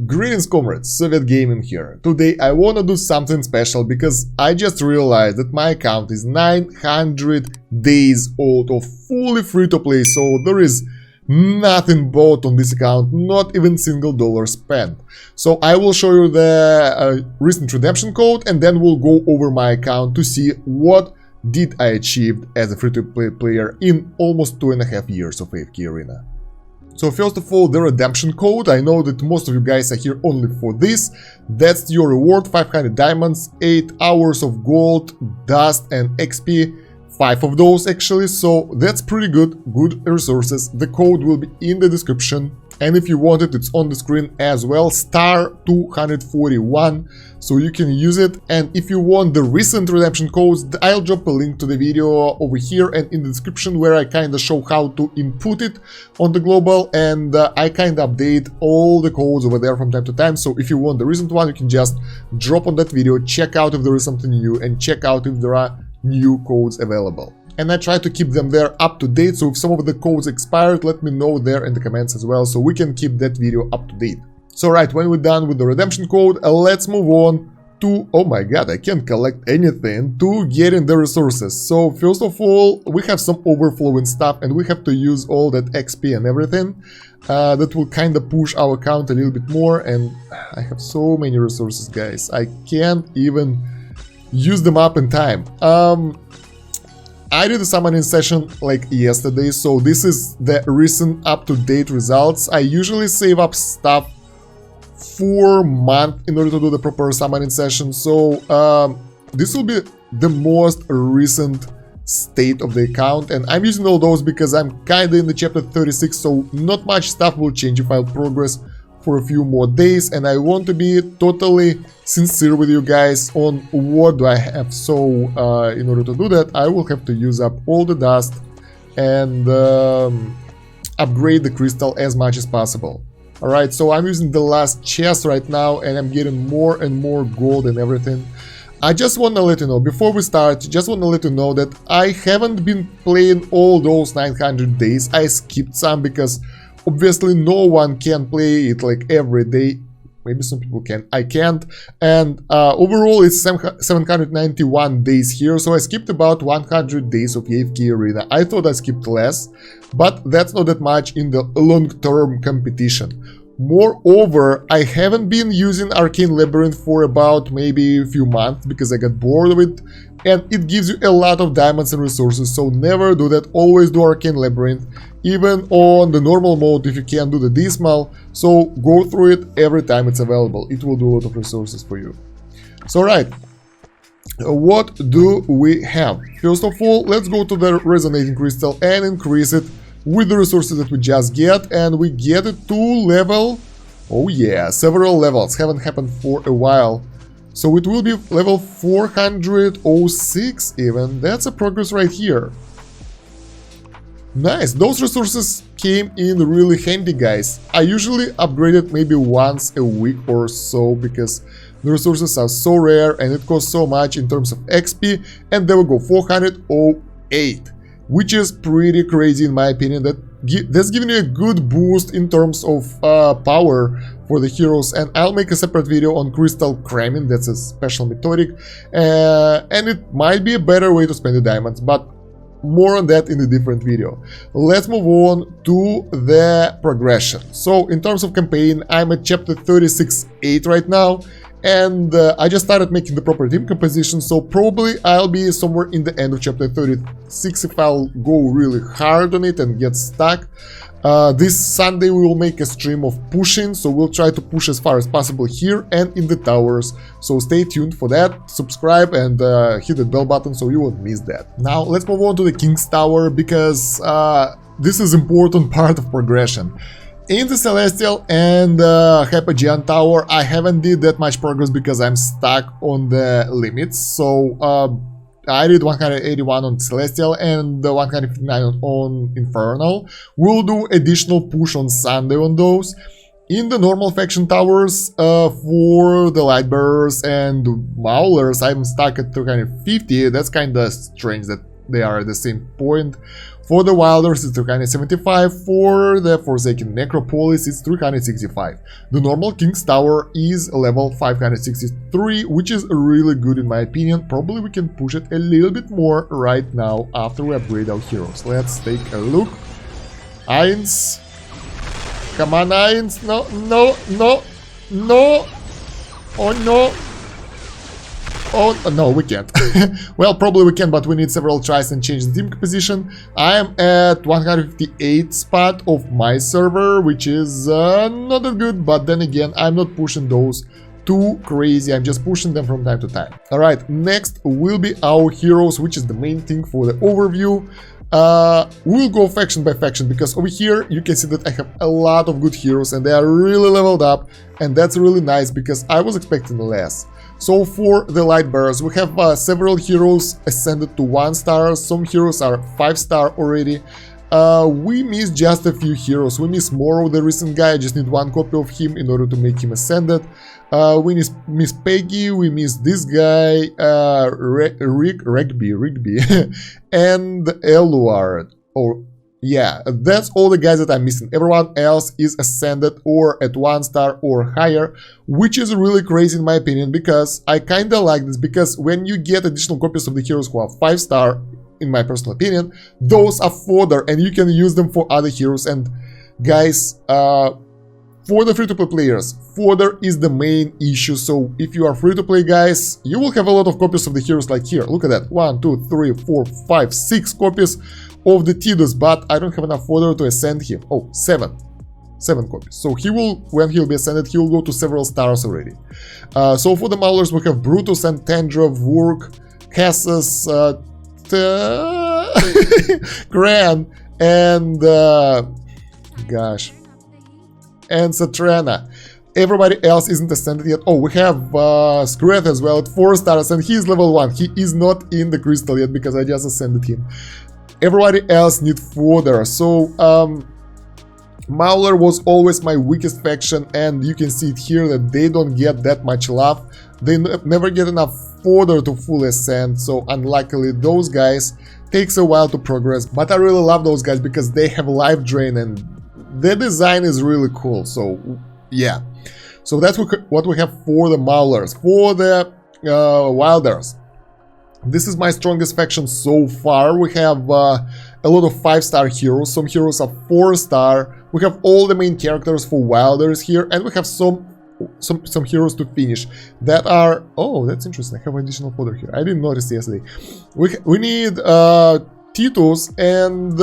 Greetings comrades, Soviet Gaming here. Today I wanna do something special because I just realized that my account is 900 days old of fully free to play, so there is nothing bought on this account, not even single dollar spent. So I will show you the recent redemption code and then we'll go over my account to see what did I achieve as a free to play player in almost 2.5 years of AFK Arena. So first of all, the redemption code. I know that most of you guys are here only for this. That's your reward: 500 diamonds, 8 hours of gold, dust and XP, 5 of those actually, so that's pretty good resources. The code will be in the description, and if you want it, it's on the screen as well, star 241, so you can use it. And if you want the recent redemption codes, I'll drop a link to the video over here and in the description, where I kinda show how to input it on the global, and I kinda update all the codes over there from time to time. So if you want the recent one, you can just drop on that video, check out if there is something new, and check out if there are new codes available. And I try to keep them there up to date, so if some of the codes expired, let me know there in the comments as well, so we can keep that video up to date. So right, when we're done with the redemption code, let's move on to, oh my god, I can't collect anything, to getting the resources. So first of all, we have some overflowing stuff and we have to use all that XP and everything. That will kind of push our account a little bit more, and I have so many resources, guys, I can't even use them up in time. I did a summoning session like yesterday, so this is the recent up-to-date results. I usually save up stuff for a month in order to do the proper summoning session, so this will be the most recent state of the account, and I'm using all those because I'm kinda in the chapter 36, so not much stuff will change if I'll progress for a few more days, and I want to be totally sincere with you guys on what do I have. So in order to do that, I will have to use up all the dust and upgrade the crystal as much as possible. Alright, so I'm using the last chest right now and I'm getting more and more gold and everything. I just want to let you know, before we start, just want to let you know that I haven't been playing all those 900 days. I skipped some because obviously no one can play it like every day. Maybe some people can, I can't. And overall it's 791 days here, so I skipped about 100 days of AFK Arena. I thought I skipped less, but that's not that much in the long-term competition. Moreover, I haven't been using Arcane Labyrinth for about maybe a few months because I got bored of it, and it gives you a lot of diamonds and resources, so never do that. Always do Arcane Labyrinth, even on the normal mode if you can't do the dismal, so go through it every time it's available. It will do a lot of resources for you. So right, what do we have? First of all, let's go to the resonating crystal and increase it with the resources that we just get, and we get it to level, oh yeah, several levels, haven't happened for a while. So it will be level 406 even, that's a progress right here. Nice, those resources came in really handy, guys. I usually upgrade it maybe once a week or so because the resources are so rare and it costs so much in terms of XP, and there we go, 408. Which is pretty crazy in my opinion. That's giving you a good boost in terms of power for the heroes, and I'll make a separate video on crystal cramming. That's a special methodic, and it might be a better way to spend the diamonds, but more on that in a different video. Let's move on to the progression. So in terms of campaign, I'm at chapter 36.8 right now, and I just started making the proper team composition, so probably I'll be somewhere in the end of chapter 36 if I'll go really hard on it and get stuck. This Sunday we will make a stream of pushing, so we'll try to push as far as possible here and in the towers, so stay tuned for that, subscribe and hit the bell button so you won't miss that. Now let's move on to the King's Tower, because this is important part of progression. In the Celestial and Hypogean Tower, I haven't did that much progress because I'm stuck on the limits. So I did 181 on Celestial and 159 on Infernal. We'll do additional push on Sunday on those. In the normal faction towers, for the Lightbearers and Maulers, I'm stuck at 350. That's kinda strange that they are at the same point. For the Wilders, it's 375. For the Forsaken Necropolis, it's 365. The normal King's Tower is level 563, which is really good in my opinion. Probably we can push it a little bit more right now after we upgrade our heroes. Let's take a look. Eins. Come on, Eins. No, no, no, no. Oh, no. Oh, no, we can't. Well, probably we can, but we need several tries and change the team composition. I am at 158 spot of my server, which is not that good, but then again, I'm not pushing those too crazy. I'm just pushing them from time to time. Alright, next will be our heroes, which is the main thing for the overview. We'll go faction by faction, because over here you can see that I have a lot of good heroes and they are really leveled up, and that's really nice because I was expecting less. So for the light bearers, we have several heroes ascended to 1 star, some heroes are 5 star already. We miss just a few heroes. We miss Morrow, the recent guy. I just need 1 copy of him in order to make him ascended. We miss Peggy, we miss this guy, Rigby, and Eluard. Yeah, that's all the guys that I'm missing. Everyone else is ascended or at 1 star or higher, which is really crazy in my opinion, because I kinda like this, because when you get additional copies of the heroes who are 5 star, in my personal opinion, those are fodder and you can use them for other heroes. And guys, for the free-to-play players, fodder is the main issue. So if you are free-to-play guys, you will have a lot of copies of the heroes like here. Look at that, 1, 2, 3, 4, 5, 6 copies of the Tidus, but I don't have enough fodder to ascend him. Oh, 7 copies. So he will, when he'll be ascended, he will go to several stars already. So for the Maulers, we have Brutus and Tandra, Vurk, Cassus, Gran, and gosh, and Satrana. Everybody else isn't ascended yet. Oh, we have Skret as well at 4 stars, and he's level 1. He is not in the crystal yet because I just ascended him. Everybody else need fodder. So Mauler was always my weakest faction, and you can see it here that they don't get that much love. They never get enough fodder to fully ascend, so unluckily those guys takes a while to progress. But I really love those guys because they have life drain and their design is really cool. So yeah, so that's what we have for the Maulers. For the Wilders, this is my strongest faction so far. We have a lot of 5-star heroes, some heroes are 4-star. We have all the main characters for Wilders here, and we have some heroes to finish that are... Oh, that's interesting. I have additional fodder here. I didn't notice yesterday. We need Titus and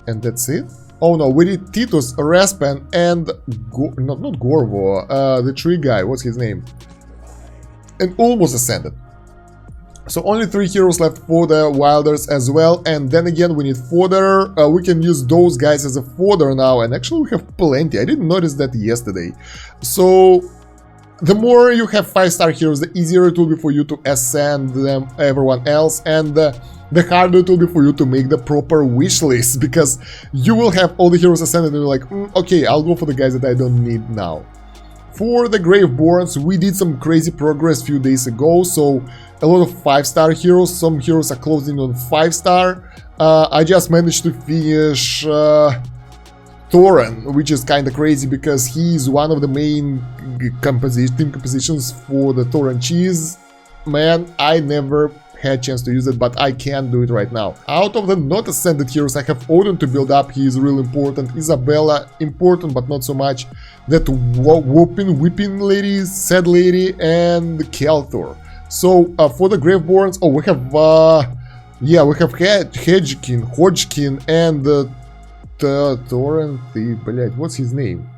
that's it. Oh no, we need Titus, Raspan, and not Gorvo, the tree guy. What's his name? And almost ascended. So only 3 heroes left for the Wilders as well, and then again we need fodder. We can use those guys as a fodder now, and actually we have plenty. I didn't notice that yesterday. So the more you have 5-star heroes, the easier it will be for you to ascend them, everyone else, and the harder it will be for you to make the proper wish list, because you will have all the heroes ascended and you're like, okay, I'll go for the guys that I don't need now. For the Graveborns, we did some crazy progress a few days ago, so a lot of 5-star heroes, some heroes are closing on 5-star. I just managed to finish Thoran, which is kinda crazy because he's one of the main team compositions for the Thoran cheese. Man, I never had a chance to use it, but I can do it right now. Out of the not ascended heroes, I have Odin to build up. He is really important. Isabella, important but not so much. That whipping lady, sad lady, and Kelthor. So for the Graveborns, oh, we have yeah, we have Hodgkin, and Thoran, what's his name?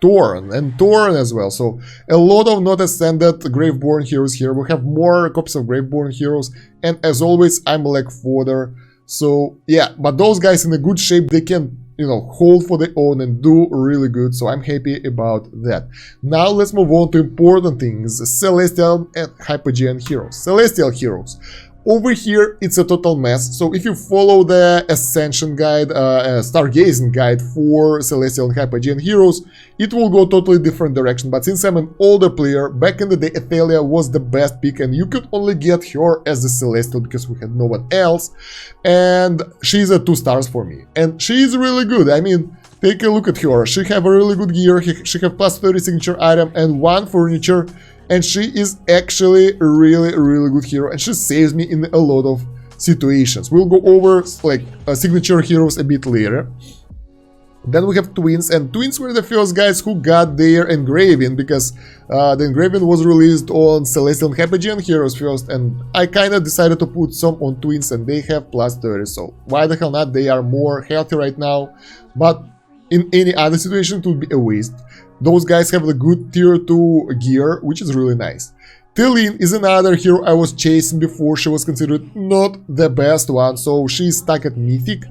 Thoran as well. So a lot of not ascended Graveborn heroes here. We have more copies of Graveborn heroes, and as always, I'm like fodder. So yeah, but those guys in a good shape, they can, you know, hold for their own and do really good. So I'm happy about that. Now let's move on to important things: Celestial and Hypogean heroes. Celestial heroes. Over here, it's a total mess. So if you follow the Ascension guide, Stargazing guide for Celestial and Hypogean heroes, it will go totally different direction. But since I'm an older player, back in the day, Athalia was the best pick, and you could only get her as the Celestial because we had no one else. And she's a 2 stars for me. And she's really good. I mean, take a look at her. She have a really good gear. She have plus 30 signature item and 1 furniture. And she is actually a really good hero, and she saves me in a lot of situations. We'll go over like signature heroes a bit later. Then we have twins, and twins were the first guys who got their engraving, because the engraving was released on Celestial and Hypogean heroes first, and I kinda decided to put some on twins, and they have plus 30, so why the hell not? They are more healthy right now, but in any other situation it would be a waste. Those guys have the good tier 2 gear, which is really nice. Telene is another hero I was chasing before. She was considered not the best one, so she's stuck at Mythic.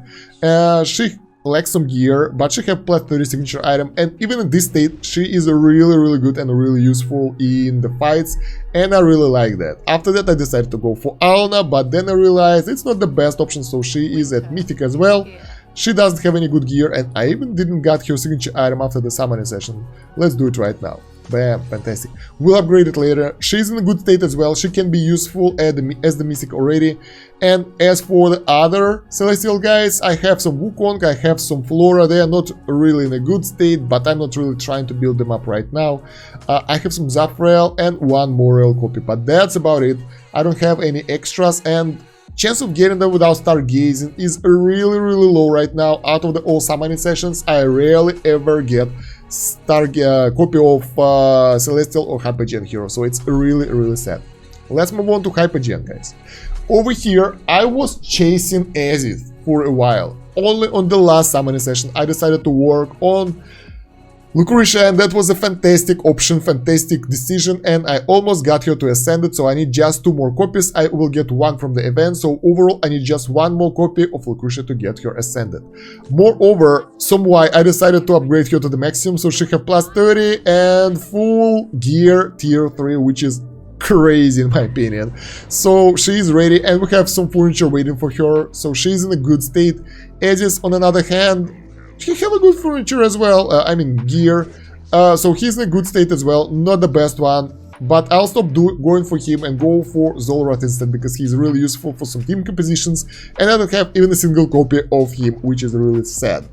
She lacks some gear, but she has plus 30 signature item, and even in this state, she is really good and really useful in the fights, and I really like that. After that, I decided to go for Alna, but then I realized it's not the best option, so she is at Mythic as well. She doesn't have any good gear, and I even didn't get her signature item after the summoning session. Let's do it right now. Bam, fantastic. We'll upgrade it later. She's in a good state as well. She can be useful as the Mythic already. And as for the other Celestial guys, I have some Wukong, I have some Flora. They are not really in a good state, but I'm not really trying to build them up right now. I have some Zafrael and 1 Morel copy, but that's about it. I don't have any extras, and chance of getting them without Stargazing is really low right now. Out of the all summoning sessions, I rarely ever get copy of Celestial or Hypogean hero, so it's really sad. Let's move on to Hypogean, guys. Over here, I was chasing Azith for a while. Only on the last summoning session, I decided to work on Lucretia, and that was a fantastic option, fantastic decision, and I almost got her to Ascended, so I need just 2 more copies. I will get 1 from the event, so overall I need just 1 more copy of Lucretia to get her Ascended. Moreover, some why I decided to upgrade her to the maximum, so she have plus 30 and full gear tier 3, which is crazy in my opinion. So she is ready, and we have some furniture waiting for her, so she's in a good state. Aegis, on the other hand, he have a good furniture as well, I mean gear, so he's in a good state as well, not the best one, but I'll stop going for him and go for Zolrath instead, because he's really useful for some team compositions, and I don't have even a single copy of him, which is really sad.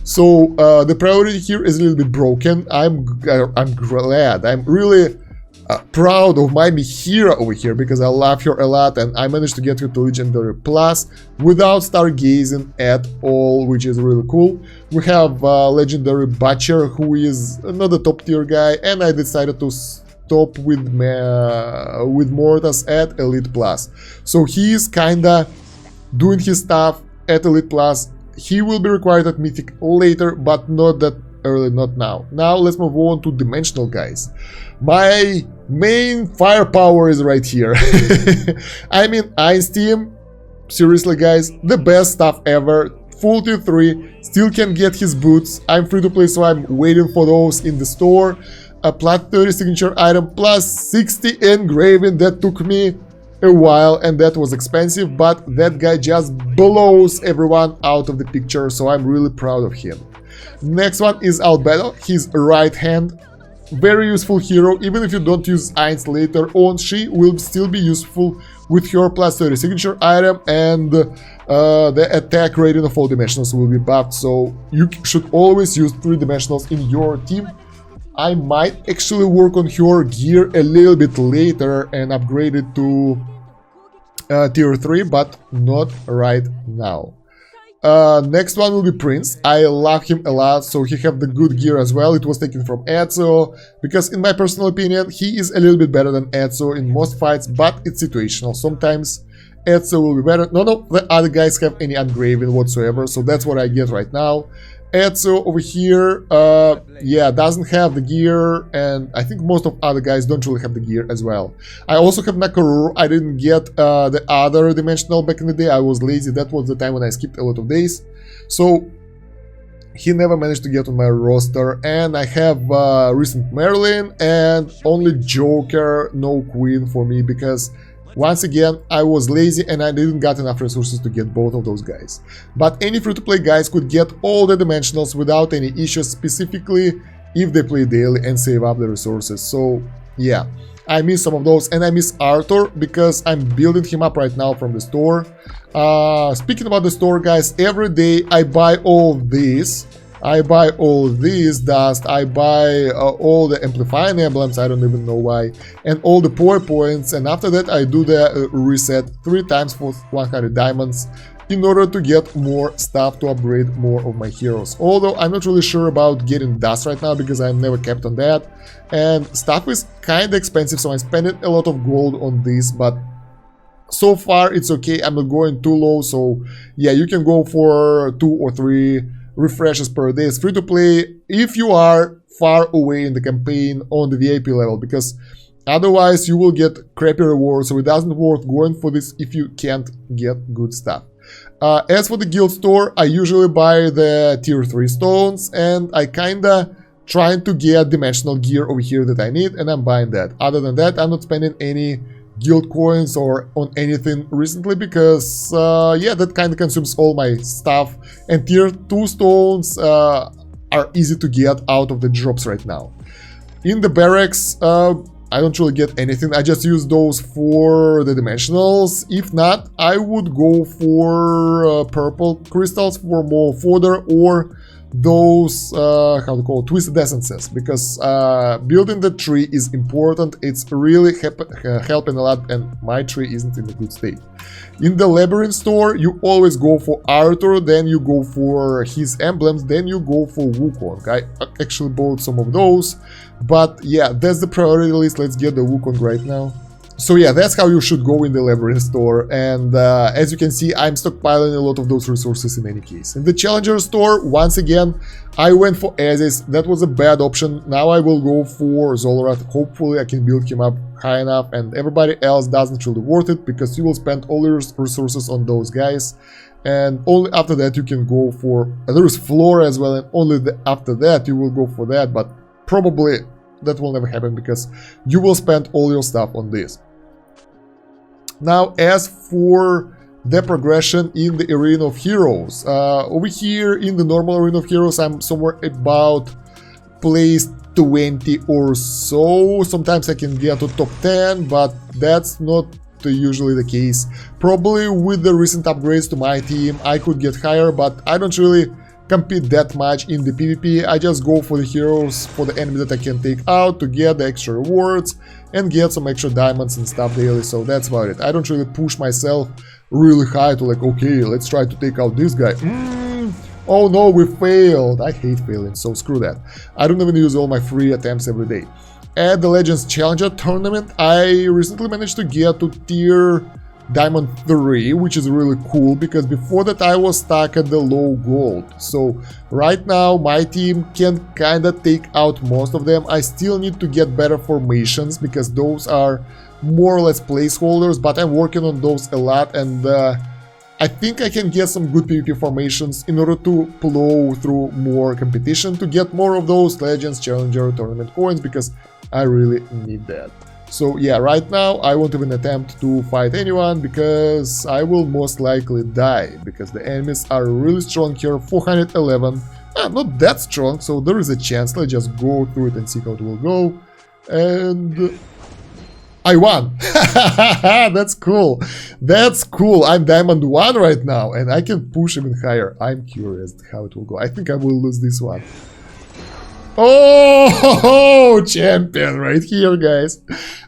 So the priority here is a little bit broken. I'm glad, I'm really proud of my Mihira over here, because I love her a lot, and I managed to get her to Legendary Plus without Stargazing at all, which is really cool. We have Legendary Butcher, who is not a top tier guy, and I decided to stop with Mortas at Elite Plus. So he is kinda doing his stuff at Elite Plus. He will be required at Mythic later, but not that early, not now. Now let's move on to Dimensional guys. My main firepower is right here. I mean, Ice Team, seriously guys, the best stuff ever. Full tier 3, still can get his boots. I'm free to play, so I'm waiting for those in the store. A plus 30 signature item, plus 60 engraving. That took me a while, and that was expensive, but that guy just blows everyone out of the picture, so I'm really proud of him. Next one is Albedo, his right hand. Very useful hero, even if you don't use Ainz later on, she will still be useful with her plus 30 signature item, and the attack rating of all dimensionals will be buffed, so you should always use 3 dimensionals in your team. I might actually work on her gear a little bit later and upgrade it to tier 3, but not right now. Next one will be Prince. I love him a lot, so he have the good gear as well. It was taken from Ezio, because in my personal opinion, he is a little bit better than Ezio in most fights, but it's situational. Sometimes Ezio will be better. No, the other guys have any engraving whatsoever, so that's what I get right now. Ezio over here, yeah, doesn't have the gear, and I think most of other guys don't really have the gear as well. I also have Nakaruru. I didn't get the other dimensional back in the day. I was lazy. That was the time when I skipped a lot of days. So he never managed to get on my roster, and I have recent Merlin and only Joker, no Queen for me, because Once again, I was lazy and I didn't got enough resources to get both of those guys. But any free-to-play guys could get all the dimensionals without any issues, specifically if they play daily and save up the resources. So yeah, I miss some of those, and I miss Arthur because I'm building him up right now from the store. Speaking about the store, guys, every day I buy all this. I buy all this dust, I buy all the amplifying emblems, I don't even know why, and all the power points, and after that I do the reset 3 times for 100 diamonds in order to get more stuff to upgrade more of my heroes. Although I'm not really sure about getting dust right now because I'm never kept on that, and stuff is kinda expensive, so I'm spending a lot of gold on this, but so far it's okay, I'm not going too low, so yeah, you can go for 2 or 3 refreshes per day. It's free to play if you are far away in the campaign on the VIP level, because otherwise you will get crappy rewards, so it doesn't worth going for this if you can't get good stuff. As for the guild store, I usually buy the tier 3 stones, and I kinda trying to get dimensional gear over here that I need, and I'm buying that. Other than that, I'm not spending any guild coins or on anything recently because yeah, that kind of consumes all my stuff, and tier 2 stones are easy to get out of the drops right now. In the barracks, I don't really get anything, I just use those for the dimensionals. If not, I would go for purple crystals for more fodder, or those how to call it, twisted essences, because building the tree is important. It's really helping a lot, and my tree isn't in a good state. In the labyrinth store, you always go for Arthur, then you go for his emblems, then you go for Wukong. I actually bought some of those, but yeah, that's the priority list. Let's get the Wukong right now. So yeah, that's how you should go in the labyrinth store, and as you can see, I'm stockpiling a lot of those resources in any case. In the challenger store, once again, I went for Aziz. That was a bad option. Now I will go for Zolrat. Hopefully I can build him up high enough, and everybody else doesn't really worth it, because you will spend all your resources on those guys, and only after that you can go for... there is Flora as well, and only after that you will go for that, but probably that will never happen because you will spend all your stuff on this. Now, as for the progression in the Arena of Heroes, over here in the normal Arena of Heroes, I'm somewhere about place 20 or so. Sometimes I can get to top 10, but that's not usually the case. Probably with the recent upgrades to my team, I could get higher, but I don't really compete that much in the PvP. I just go for the heroes, for the enemies that I can take out to get the extra rewards and get some extra diamonds and stuff daily, so that's about it. I don't really push myself really high to like, okay, let's try to take out this guy. Oh no, we failed. I hate failing, so screw that. I don't even use all my free attempts every day. At the Legends Challenger tournament, I recently managed to get to tier Diamond 3, which is really cool, because before that I was stuck at the low gold. So right now my team can kinda take out most of them. I still need to get better formations, because those are more or less placeholders, but I'm working on those a lot, and I think I can get some good PvP formations in order to plow through more competition to get more of those Legends Challenger tournament coins, because I really need that. So yeah, right now I won't even attempt to fight anyone, because I will most likely die, because the enemies are really strong here. 411, not that strong, so there is a chance. Let's just go through it and see how it will go. And I won! That's cool! That's cool! I'm Diamond 1 right now, and I can push even higher. I'm curious how it will go. I think I will lose this one. Oh, champion right here, guys.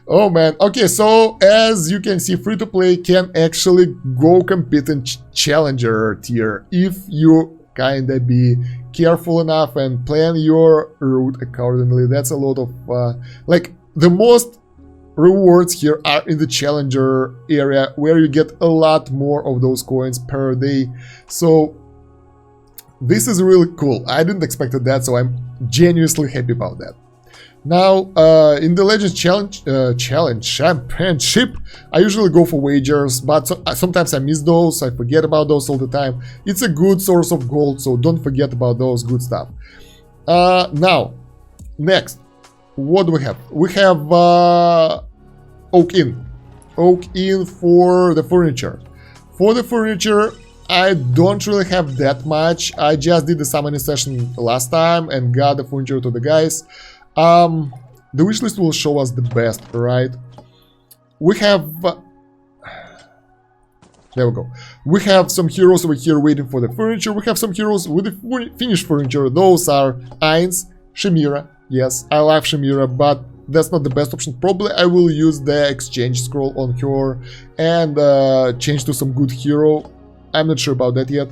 Oh man. Okay, so as you can see, free to play can actually go compete in challenger tier if you kinda be careful enough and plan your route accordingly. That's a lot of like, the most rewards here are in the challenger area, where you get a lot more of those coins per day. So this is really cool. I didn't expect that, so I'm genuinely happy about that. Now, in the Legends Challenge Championship, I usually go for wagers, but sometimes I miss those, I forget about those all the time. It's a good source of gold, so don't forget about those good stuff. Now, next, what do we have? We have Oak Inn. oak in for the furniture. For the furniture, I don't really have that much. I just did the summoning session last time and got the furniture to the guys. The wishlist will show us the best, right? We have... there we go. We have some heroes over here waiting for the furniture. We have some heroes with the finished furniture. Those are Ainz, Shemira. Yes, I love Shemira, but that's not the best option. Probably I will use the exchange scroll on her and change to some good hero. I'm not sure about that yet.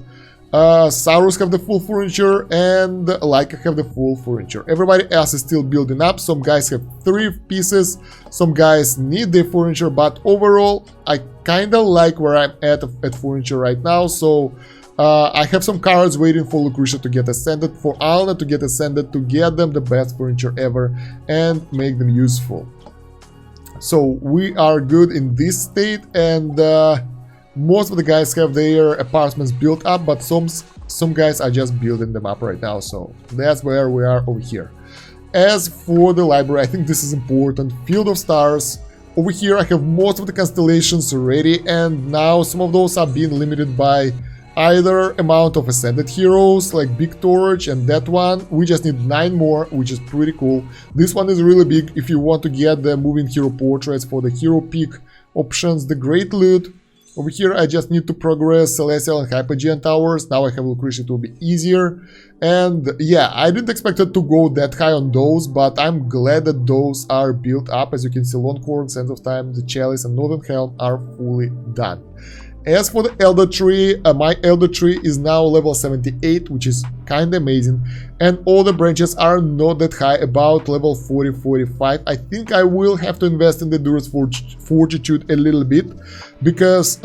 Saurus have the full furniture and Laika have the full furniture. Everybody else is still building up. Some guys have 3 pieces. Some guys need their furniture, but overall I kinda like where I'm at furniture right now. So I have some cards waiting for Lucretia to get ascended, for Alna to get ascended, to get them the best furniture ever and make them useful. So we are good in this state, and most of the guys have their apartments built up, but some guys are just building them up right now. So that's where we are over here. As for the library, I think this is important. Field of Stars. Over here I have most of the constellations ready, and now some of those are being limited by either amount of ascended heroes like Big Torch and that one. We just need 9 more, which is pretty cool. This one is really big if you want to get the moving hero portraits for the hero pick options. The Great Loot. Over here I just need to progress Celestial and Hypogean towers. Now I have Lucretia, it will be easier. And yeah, I didn't expect it to go that high on those, but I'm glad that those are built up. As you can see, Longcorn, Sands of Time, the Chalice and Northern Helm are fully done. As for the Elder Tree, my Elder Tree is now level 78, which is kinda amazing. And all the branches are not that high, about level 40-45. I think I will have to invest in the Durance Fortitude a little bit, because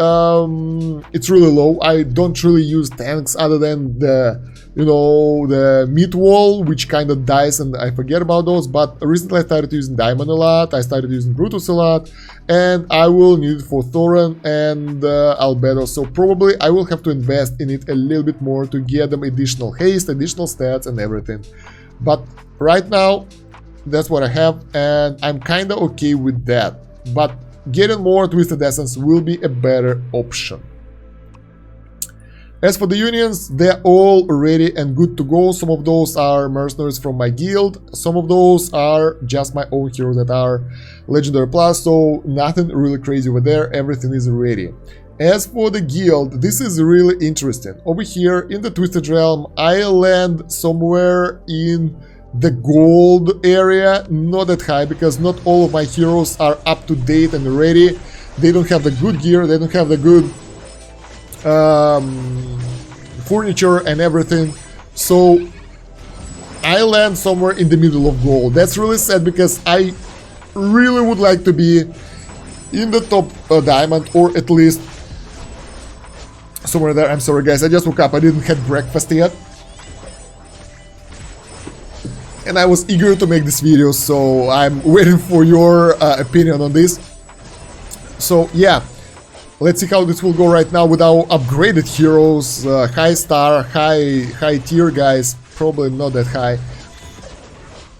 it's really low. I don't really use tanks other than the, you know, the mid wall, which kind of dies and I forget about those. But recently I started using Diamond a lot, I started using Brutus a lot, and I will need it for Thoran and Albedo. So probably I will have to invest in it a little bit more to get them additional haste, additional stats and everything. But right now that's what I have, and I'm kinda okay with that. But getting more Twisted Essence will be a better option. As for the unions, they're all ready and good to go. Some of those are mercenaries from my guild, some of those are just my own heroes that are Legendary Plus, so nothing really crazy over there, everything is ready. As for the guild, this is really interesting. Over here in the Twisted Realm, I land somewhere in the gold area, not that high, because not all of my heroes are up to date and ready. They don't have the good gear, they don't have the good furniture and everything, so I land somewhere in the middle of gold. That's really sad, because I really would like to be in the top diamond, or at least somewhere there. I'm sorry guys, I just woke up, I didn't have breakfast yet, and I was eager to make this video, so I'm waiting for your opinion on this. So yeah, let's see how this will go right now with our upgraded heroes, high star, high tier guys, probably not that high.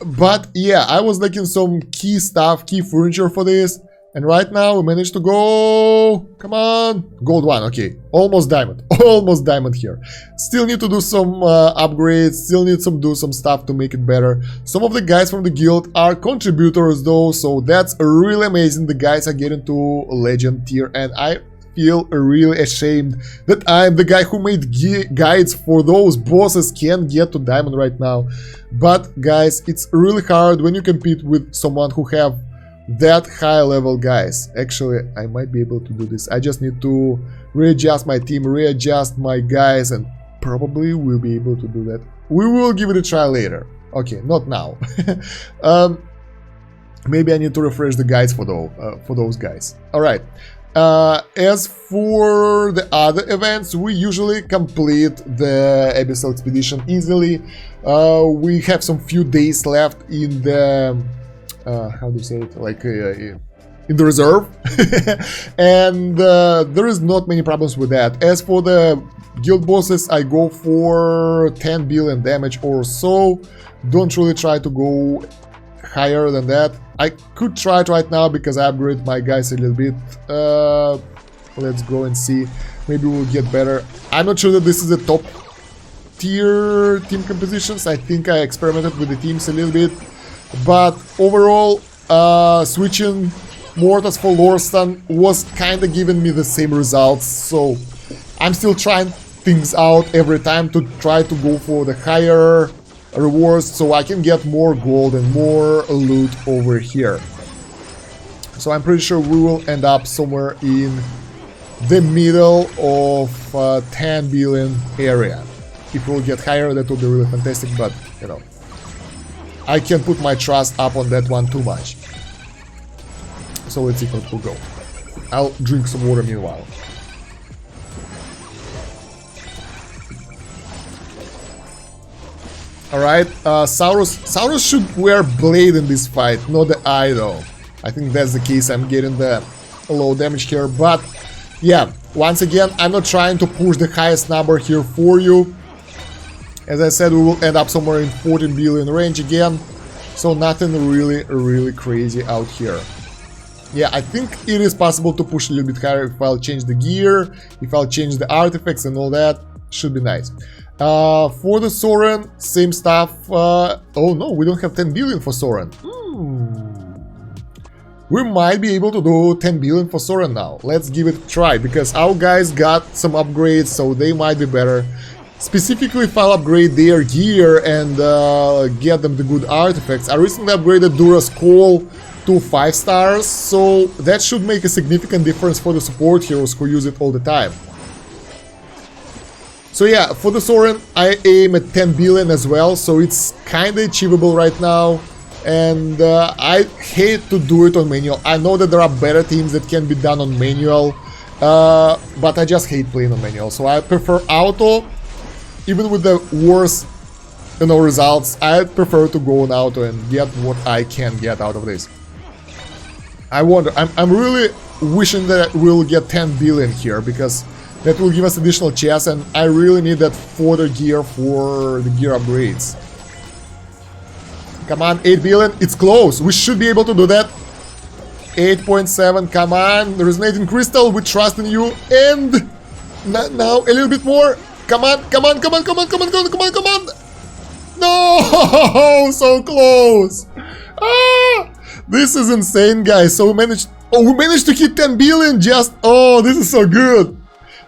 But yeah, I was looking some key stuff, key furniture for this, and right now we managed to go, come on, gold 1, okay, almost diamond here. Still need to do some upgrades, still need to do some stuff to make it better. Some of the guys from the guild are contributors though, so that's really amazing. The guys are getting to legend tier, and I feel really ashamed that I'm the guy who made guides for those bosses can't get to diamond right now. But guys, it's really hard when you compete with someone who have that high level guys. Actually, I might be able to do this. I just need to readjust my team, readjust my guys, and probably we'll be able to do that. We will give it a try later. Okay, not now. Maybe I need to refresh the guides for those guys. All right. As for the other events, we usually complete the Abyssal Expedition easily. We have some few days left in the how do you say it, like in the reserve, and there is not many problems with that. As for the guild bosses, I go for 10 billion damage or so. Don't really try to go higher than that. I could try it right now because I upgraded my guys a little bit. Let's go and see. Maybe we'll get better. I'm not sure that this is the top tier team compositions. I think I experimented with the teams a little bit. But overall, switching mortars for Lorstan was kind of giving me the same results. So I'm still trying things out every time to try to go for the higher rewards so I can get more gold and more loot over here. So I'm pretty sure we will end up somewhere in the middle of 10 billion area. If we'll get higher, that will be really fantastic, but you know, I can't put my trust up on that one too much. So let's see how it will go. I'll drink some water meanwhile. Alright, Saurus should wear blade in this fight, not the eye though. I think that's the case. I'm getting the low damage here, but yeah, once again, I'm not trying to push the highest number here for you. As I said, we will end up somewhere in 14 billion range again, so nothing really crazy out here. Yeah, I think it is possible to push a little bit higher if I'll change the gear, if I'll change the artifacts and all that. Should be nice. For the Soren, same stuff. Oh no, we don't have 10 billion for Soren. We might be able to do 10 billion for Soren now. Let's give it a try, because our guys got some upgrades, so they might be better. Specifically, if I'll upgrade their gear and get them the good artifacts. I recently upgraded Dura's Call to 5 stars, so that should make a significant difference for the support heroes who use it all the time. So yeah, for the Soren, I aim at 10 billion as well, so it's kinda achievable right now. And I hate to do it on manual. I know that there are better teams that can be done on manual, but I just hate playing on manual. So I prefer auto. Even with the worst, you know, results, I prefer to go on auto and get what I can get out of this. I wonder, I'm really wishing that we'll get 10 billion here, because that will give us additional chests, and I really need that fodder gear for the gear upgrades. Come on, 8 billion, it's close, we should be able to do that. 8.7, come on, resonating crystal, we trust in you, and now a little bit more. Come on, come on, come on, come on, come on, come on, come on, come on! No, so close! Ah, this is insane, guys. So we managed to hit 10 billion just. Oh, this is so good.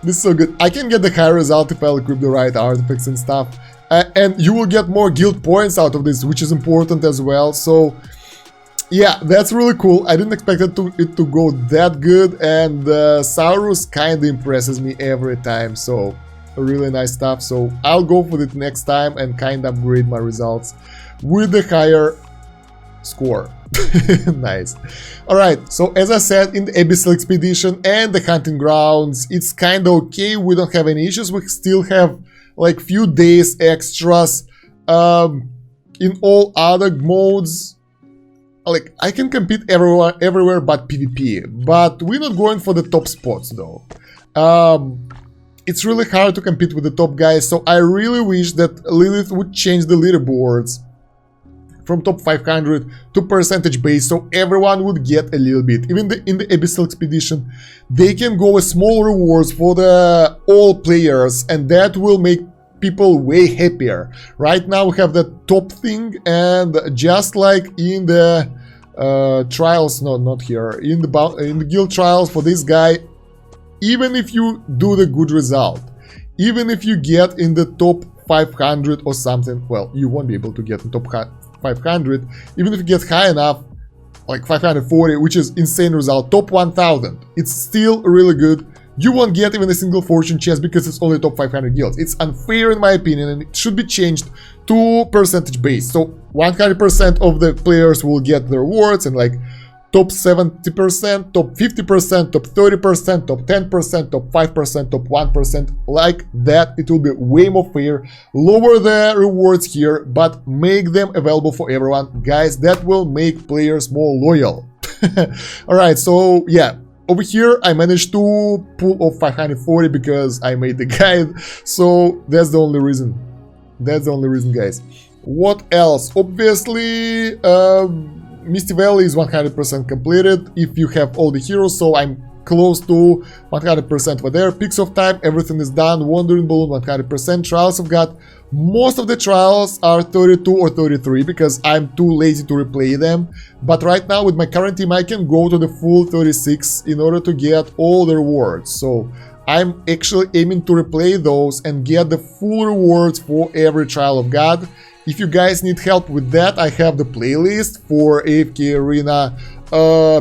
This is so good. I can get the high result if I equip the right artifacts and stuff. And you will get more guild points out of this, which is important as well. So yeah, that's really cool. I didn't expect it to go that good, and Saurus kind of impresses me every time. So really nice stuff. So I'll go for it next time and kind of upgrade my results with the higher score. Nice. Alright, so as I said, in the Abyssal Expedition and the Hunting Grounds, it's kind of okay. We don't have any issues. We still have like few days extras. In all other modes, like I can compete everywhere but PvP. But we're not going for the top spots though. It's really hard to compete with the top guys, so I really wish that Lilith would change the leaderboards from top 500 to percentage base, so everyone would get a little bit. Even in the Abyssal Expedition, they can go with small rewards for the all players, and that will make people way happier. Right now we have the top thing, and just like in the trials, no, not here, in the guild trials for this guy, even if you do the good result, even if you get in the top 500 or something, well, you won't be able to get in top 500, even if you get high enough, like 540, which is insane result, top 1000, it's still really good. You won't get even a single fortune chest because it's only top 500 guilds. It's unfair in my opinion, and it should be changed to percentage base. So 100% of the players will get the rewards, and like top 70%, top 50%, top 30%, top 10%, top 5%, top 1%, like that. It will be way more fair. Lower the rewards here, but make them available for everyone. Guys, that will make players more loyal. Alright, so yeah, over here I managed to pull off 540 because I made the guide, so that's the only reason. That's the only reason, guys. What else? Obviously, Misty Valley is 100% completed if you have all the heroes, so I'm close to 100% over there. Peaks of Time, everything is done. Wandering Balloon, 100%. Trials of God, most of the trials are 32 or 33 because I'm too lazy to replay them. But right now with my current team I can go to the full 36 in order to get all the rewards. So I'm actually aiming to replay those and get the full rewards for every Trial of God. If you guys need help with that, I have the playlist for AFK Arena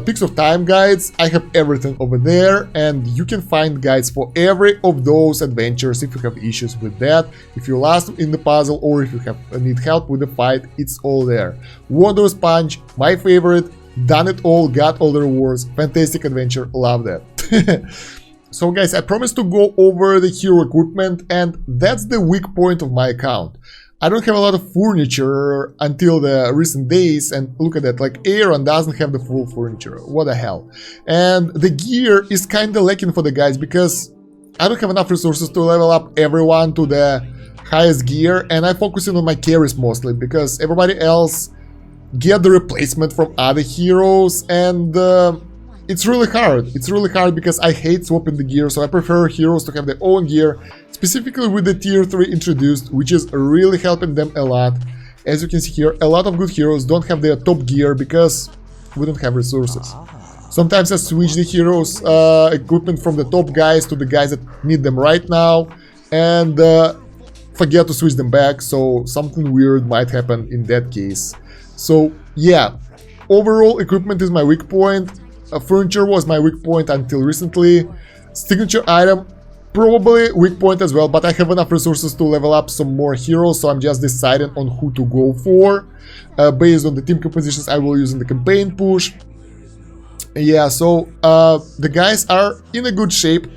Peaks of Time guides. I have everything over there, and you can find guides for every of those adventures if you have issues with that, if you're lost in the puzzle, or if you need help with the fight, it's all there. Wondrous Punch, my favorite, done it all, got all the rewards, fantastic adventure, love that. So guys, I promised to go over the hero equipment, and that's the weak point of my account. I don't have a lot of furniture until the recent days, and look at that, like Aaron doesn't have the full furniture, what the hell. And the gear is kinda lacking for the guys because I don't have enough resources to level up everyone to the highest gear, and I'm focusing on my carries mostly because everybody else get the replacement from other heroes, and it's really hard because I hate swapping the gear, so I prefer heroes to have their own gear, specifically with the tier 3 introduced, which is really helping them a lot. As you can see here, a lot of good heroes don't have their top gear because we don't have resources. Sometimes I switch the heroes equipment from the top guys to the guys that need them right now, and forget to switch them back, so something weird might happen in that case. So yeah, overall equipment is my weak point. Furniture was my weak point until recently. Signature item, probably weak point as well, but I have enough resources to level up some more heroes, so I'm just deciding on who to go for. Based on the team compositions I will use in the campaign push. Yeah, so the guys are in a good shape,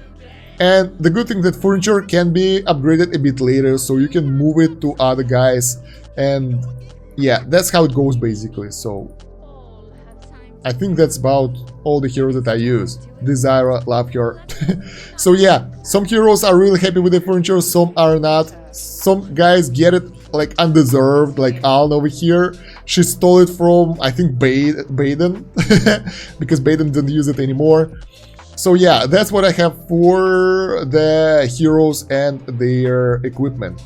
and the good thing that furniture can be upgraded a bit later, so you can move it to other guys, and yeah, that's how it goes basically. So I think that's about all the heroes that I use. Desire, love her. So yeah, some heroes are really happy with the furniture, some are not. Some guys get it like undeserved, like Alan over here. She stole it from, I think, Bugden, because Bugden didn't use it anymore. So yeah, that's what I have for the heroes and their equipment.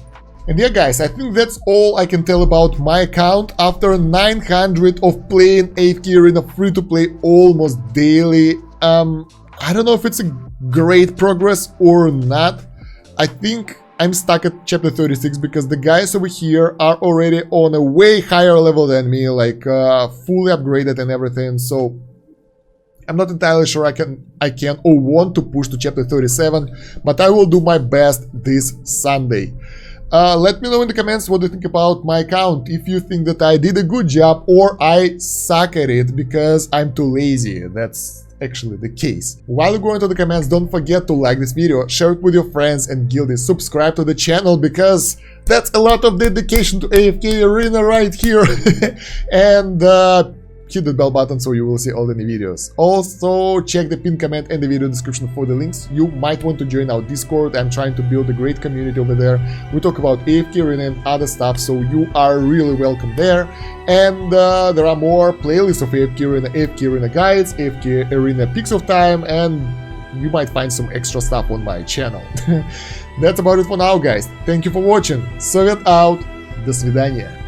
And yeah guys, I think that's all I can tell about my account after 900 of playing AFK Arena free-to-play almost daily. I don't know if it's a great progress or not. I think I'm stuck at chapter 36 because the guys over here are already on a way higher level than me, like fully upgraded and everything, so I'm not entirely sure I can or want to push to chapter 37, but I will do my best this Sunday. Let me know in the comments what you think about my account, if you think that I did a good job or I suck at it because I'm too lazy. That's actually the case. While you go into the comments, don't forget to like this video, share it with your friends and guildies, subscribe to the channel because that's a lot of dedication to AFK Arena right here. And hit the bell button so you will see all the new videos. Also, check the pinned comment and the video description for the links. You might want to join our Discord. I'm trying to build a great community over there. We talk about AFK Arena and other stuff, so you are really welcome there. And there are more playlists of AFK Arena guides, AFK Arena Peaks of Time, and you might find some extra stuff on my channel. That's about it for now, guys. Thank you for watching. Soviet out. До свидания.